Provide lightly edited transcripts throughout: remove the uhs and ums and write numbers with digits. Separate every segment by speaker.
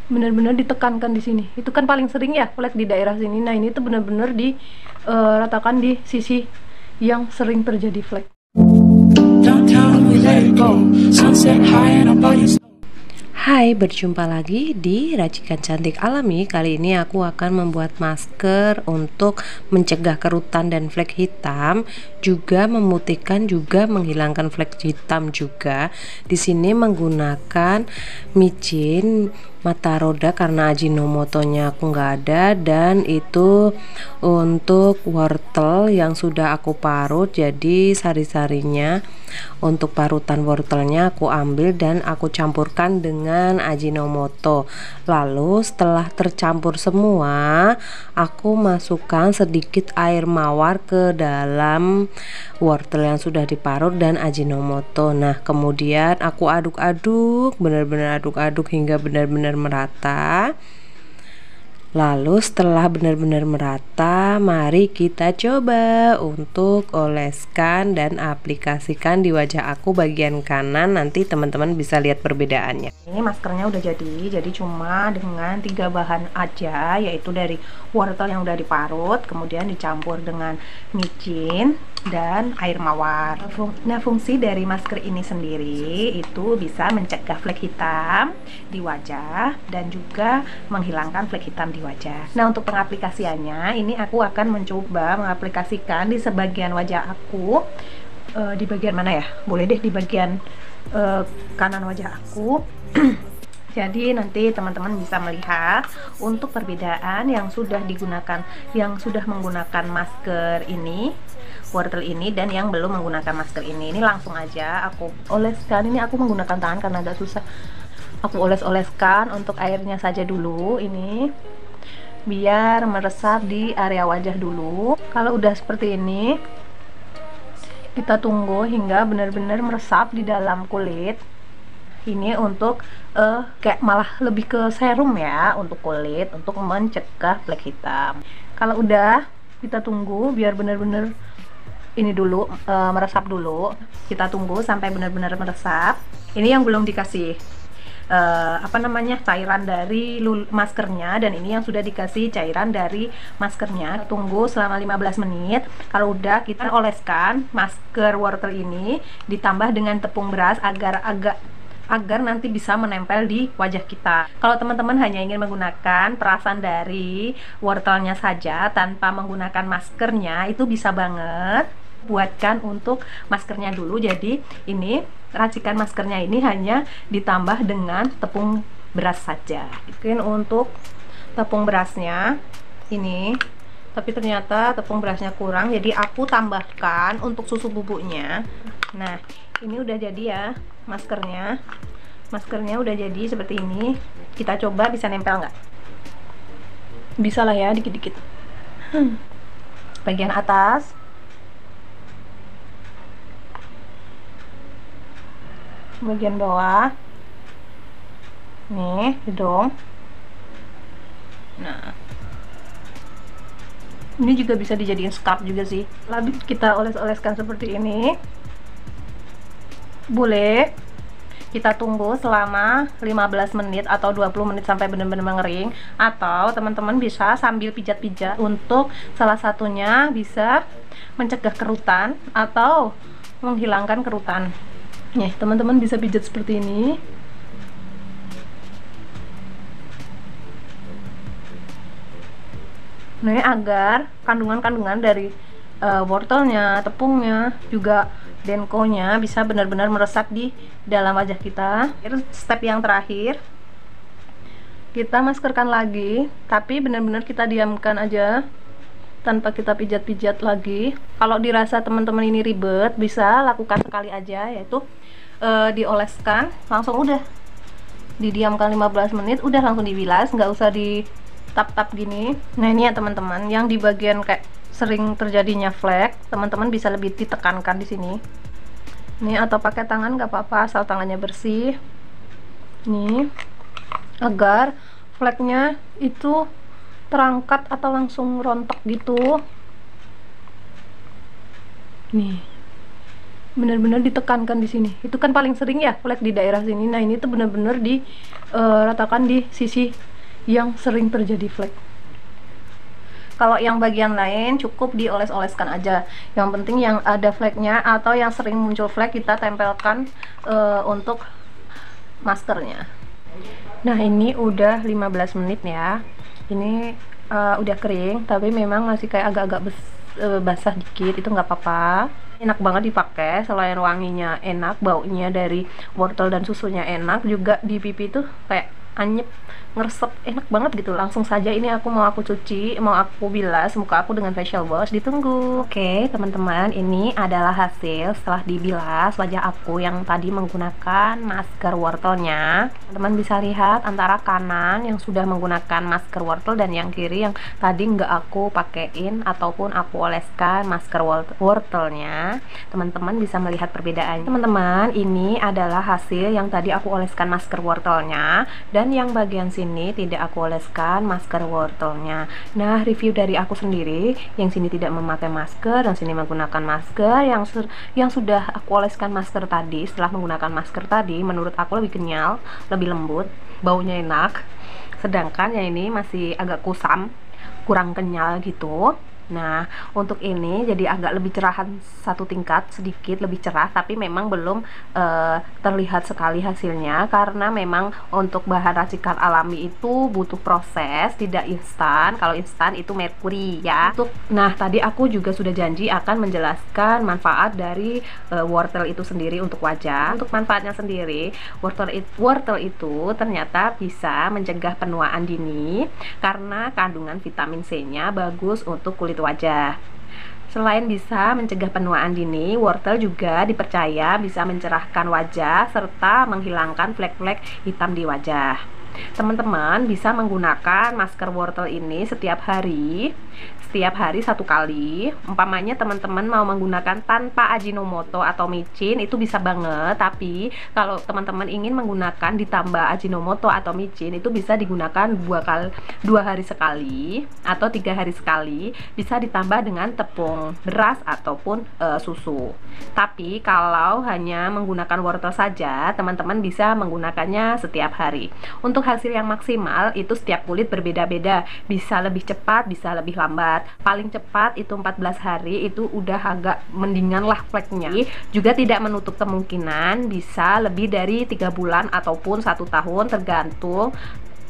Speaker 1: benar-benar ditekankan di sini. Itu kan paling sering ya flek di daerah sini. Nah ini tuh benar-benar diratakan di sisi yang sering terjadi flek. Hai, berjumpa lagi di Racikan Cantik Alami. Kali ini aku akan membuat masker untuk mencegah kerutan dan flek hitam, juga memutihkan, juga menghilangkan flek hitam juga. Di sini menggunakan micin mata roda karena ajinomotonya aku nggak ada, dan itu untuk wortel yang sudah aku parut, jadi sari-sarinya untuk parutan wortelnya aku ambil dan aku campurkan dengan ajinomoto. Lalu setelah tercampur semua, aku masukkan sedikit air mawar ke dalam wortel yang sudah diparut dan ajinomoto. Nah kemudian aku aduk-aduk, benar-benar aduk-aduk hingga benar-benar merata. Lalu setelah benar-benar merata, mari kita coba untuk oleskan dan aplikasikan di wajah aku bagian kanan. Nanti teman-teman bisa lihat perbedaannya. Ini maskernya udah jadi cuma dengan 3 bahan aja, yaitu dari wortel yang udah diparut, kemudian dicampur dengan micin dan air mawar. Nah fungsi dari masker ini sendiri itu bisa mencegah flek hitam di wajah dan juga menghilangkan flek hitam di wajah. Nah untuk pengaplikasiannya ini aku akan mencoba mengaplikasikan di sebagian wajah aku. Di bagian mana ya? Boleh deh di bagian kanan wajah aku. Jadi nanti teman-teman bisa melihat untuk perbedaan yang sudah digunakan, yang sudah menggunakan masker ini, wortel ini, dan yang belum menggunakan masker ini. Ini langsung aja aku oleskan. Ini aku menggunakan tangan karena agak susah. Aku oles-oleskan untuk airnya saja dulu ini, biar meresap di area wajah dulu. Kalau udah seperti ini, kita tunggu hingga benar-benar meresap di dalam kulit. Ini untuk kayak malah lebih ke serum ya untuk kulit, untuk mencegah flek hitam. Kalau udah, kita tunggu biar benar-benar ini dulu meresap dulu. Kita tunggu sampai benar-benar meresap. Ini yang belum dikasih cairan dari maskernya, dan ini yang sudah dikasih cairan dari maskernya. Tunggu selama 15 menit. Kalau udah, kita oleskan masker wortel ini ditambah dengan tepung beras agar nanti bisa menempel di wajah kita. Kalau teman-teman hanya ingin menggunakan perasan dari wortelnya saja tanpa menggunakan maskernya, itu bisa banget. Buatkan untuk maskernya dulu. Jadi ini racikan maskernya ini hanya ditambah dengan tepung beras saja. Mungkin untuk tepung berasnya ini, tapi ternyata tepung berasnya kurang, jadi aku tambahkan untuk susu bubuknya. Nah ini udah jadi ya maskernya. Maskernya udah jadi seperti ini. Kita coba bisa nempel nggak? Bisa lah ya, dikit-dikit. Bagian atas, bagian bawah, nih hidung. Nah ini juga bisa dijadiin scarf juga sih. Lalu kita oles-oleskan seperti ini. Boleh kita tunggu selama 15 menit atau 20 menit sampai benar-benar mengering, atau teman-teman bisa sambil pijat-pijat. Untuk salah satunya bisa mencegah kerutan atau menghilangkan kerutan. Nih teman-teman bisa pijat seperti ini. Nah agar kandungan-kandungan dari wortelnya, tepungnya, juga denkonya bisa benar-benar meresap di dalam wajah kita. Step yang terakhir, kita maskerkan lagi, tapi benar-benar kita diamkan aja tanpa kita pijat-pijat lagi. Kalau dirasa teman-teman ini ribet, bisa lakukan sekali aja, yaitu dioleskan langsung, udah didiamkan 15 menit, udah langsung dibilas, nggak usah di tap-tap gini. Nah ini ya teman-teman, yang di bagian kayak sering terjadinya flek, teman-teman bisa lebih ditekankan di sini. Ini atau pakai tangan nggak apa-apa, asal tangannya bersih. Nih, agar fleknya itu terangkat atau langsung rontok gitu. Nih,
Speaker 2: bener-bener ditekankan di sini. Itu kan paling sering ya flek di daerah sini. Nah ini tuh bener-bener diratakan di sisi yang sering terjadi flek. Kalau yang bagian lain cukup dioles-oleskan aja. Yang penting yang ada fleknya atau yang sering muncul flek kita tempelkan untuk maskernya. Nah ini udah 15 menit ya. Ini udah kering, tapi memang masih kayak agak-agak basah dikit. Itu nggak apa-apa. Enak banget dipakai. Selain wanginya enak, baunya dari wortel dan susunya enak, juga di pipi tuh kayak anyep, ngeresep, enak banget gitu. Langsung saja ini aku cuci, mau aku bilas muka aku dengan facial wash. Ditunggu. Oke teman-teman, ini adalah hasil setelah dibilas wajah aku yang tadi menggunakan masker wortelnya. Teman-teman bisa lihat antara kanan yang sudah menggunakan masker wortel dan yang kiri yang tadi nggak aku pakein ataupun aku oleskan masker wortelnya. Teman-teman bisa melihat perbedaan. Teman-teman, ini adalah hasil yang tadi aku oleskan masker wortelnya, dan yang bagian sini tidak aku oleskan masker wortelnya. Nah, review dari aku sendiri, yang sini tidak memakai masker dan sini menggunakan masker. Yang sudah aku oleskan masker tadi, setelah menggunakan masker tadi, menurut aku lebih kenyal, lebih lembut, baunya enak. Sedangkan yang ini masih agak kusam, kurang kenyal gitu. Nah, untuk ini jadi agak lebih cerahan satu tingkat, sedikit lebih cerah, tapi memang belum terlihat sekali hasilnya karena memang untuk bahan racikan alami itu butuh proses, tidak instan. Kalau instan itu merkuri ya. Nah, tadi aku juga sudah janji akan menjelaskan manfaat dari wortel itu sendiri untuk wajah. Untuk manfaatnya sendiri, wortel itu ternyata bisa mencegah penuaan dini karena kandungan vitamin C-nya bagus untuk kulit wajah. Selain bisa mencegah penuaan dini, wortel juga dipercaya bisa mencerahkan wajah serta menghilangkan flek-flek hitam di wajah. Teman-teman bisa menggunakan masker wortel ini setiap hari satu kali. Umpamanya teman-teman mau menggunakan tanpa Ajinomoto atau micin, itu bisa banget. Tapi kalau teman-teman ingin menggunakan ditambah Ajinomoto atau micin, itu bisa digunakan 2 hari sekali atau 3 hari sekali. Bisa ditambah dengan tepung beras ataupun susu. Tapi kalau hanya menggunakan wortel saja, teman-teman bisa menggunakannya setiap hari. Untuk hasil yang maksimal itu setiap kulit berbeda-beda, bisa lebih cepat, bisa lebih lambat. Paling cepat itu 14 hari, itu udah agak mendingan lah fleknya. Juga tidak menutup kemungkinan bisa lebih dari 3 bulan ataupun 1 tahun,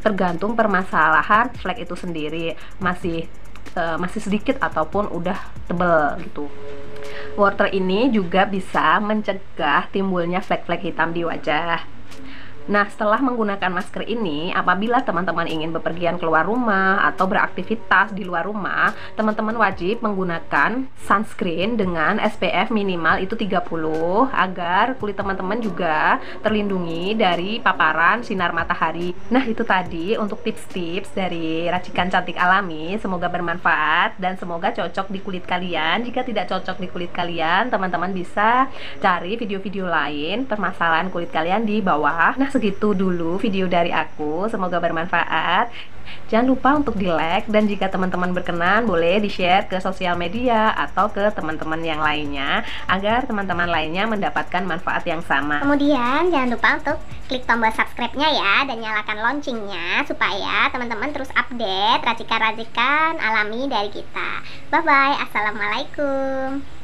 Speaker 2: tergantung permasalahan flek itu sendiri, masih sedikit ataupun udah tebel gitu. Wortel ini juga bisa mencegah timbulnya flek-flek hitam di wajah. Nah, setelah menggunakan masker ini, apabila teman-teman ingin bepergian keluar rumah atau beraktivitas di luar rumah, teman-teman wajib menggunakan sunscreen dengan SPF minimal itu 30 agar kulit teman-teman juga terlindungi dari paparan sinar matahari. Nah, itu tadi untuk tips-tips dari racikan cantik alami. Semoga bermanfaat dan semoga cocok di kulit kalian. Jika tidak cocok di kulit kalian, teman-teman bisa cari video-video lain permasalahan kulit kalian di bawah. Nah, segitu dulu video dari aku, semoga bermanfaat. Jangan lupa untuk di like, dan jika teman-teman berkenan boleh di share ke sosial media atau ke teman-teman yang lainnya agar teman-teman lainnya mendapatkan manfaat yang sama.
Speaker 3: Kemudian jangan lupa untuk klik tombol subscribe-nya ya, dan nyalakan loncengnya supaya teman-teman terus update racikan-racikan alami dari kita. Bye bye, assalamualaikum.